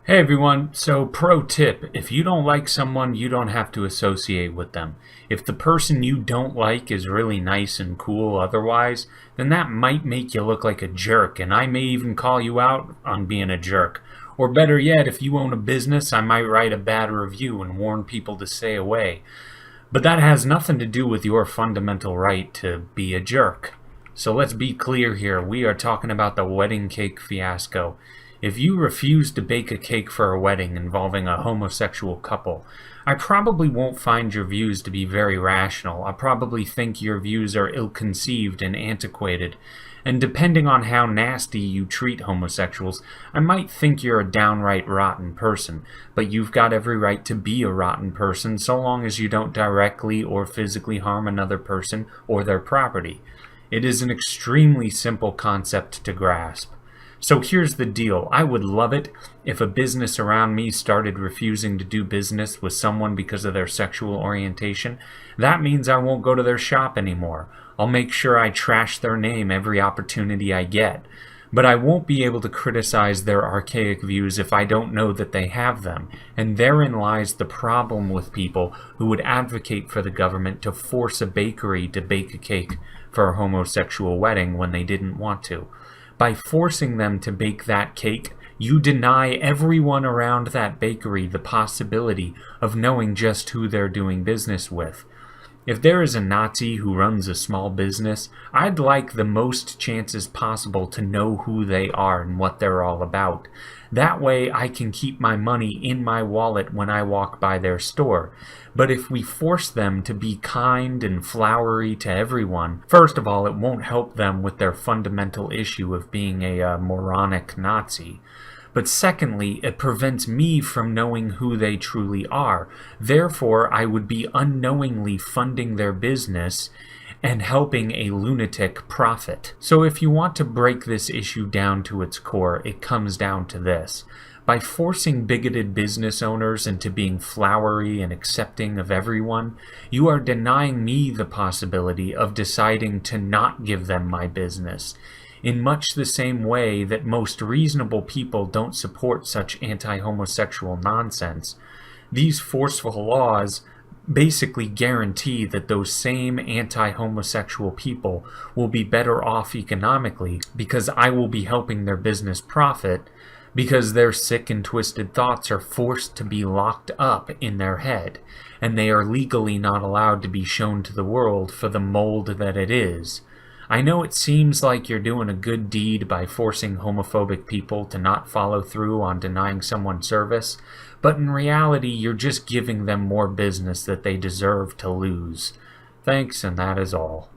Hey everyone, so pro tip, if you don't like someone, you don't have to associate with them. If the person you don't like is really nice and cool otherwise, then that might make you look like a jerk, and I may even call you out on being a jerk. Or better yet, if you own a business, I might write a bad review and warn people to stay away. But that has nothing to do with your fundamental right to be a jerk. So let's be clear here, we are talking about the wedding cake fiasco. If you refuse to bake a cake for a wedding involving a homosexual couple, I probably won't find your views to be very rational. I probably think your views are ill-conceived and antiquated. And depending on how nasty you treat homosexuals, I might think you're a downright rotten person. But you've got every right to be a rotten person so long as you don't directly or physically harm another person or their property. It is an extremely simple concept to grasp. So here's the deal. I would love it if a business around me started refusing to do business with someone because of their sexual orientation. That means I won't go to their shop anymore. I'll make sure I trash their name every opportunity I get. But I won't be able to criticize their archaic views if I don't know that they have them. And therein lies the problem with people who would advocate for the government to force a bakery to bake a cake for a homosexual wedding when they didn't want to. By forcing them to bake that cake, you deny everyone around that bakery the possibility of knowing just who they're doing business with. If there is a Nazi who runs a small business, I'd like the most chances possible to know who they are and what they're all about. That way I can keep my money in my wallet when I walk by their store. But if we force them to be kind and flowery to everyone, first of all, it won't help them with their fundamental issue of being a moronic Nazi. But secondly, it prevents me from knowing who they truly are. Therefore, I would be unknowingly funding their business and helping a lunatic profit. So if you want to break this issue down to its core, it comes down to this. By forcing bigoted business owners into being flowery and accepting of everyone, you are denying me the possibility of deciding to not give them my business. In much the same way that most reasonable people don't support such anti-homosexual nonsense, these forceful laws basically guarantee that those same anti-homosexual people will be better off economically because I will be helping their business profit because their sick and twisted thoughts are forced to be locked up in their head, and they are legally not allowed to be shown to the world for the mold that it is. I know it seems like you're doing a good deed by forcing homophobic people to not follow through on denying someone service, but in reality you're just giving them more business that they deserve to lose. Thanks, and that is all.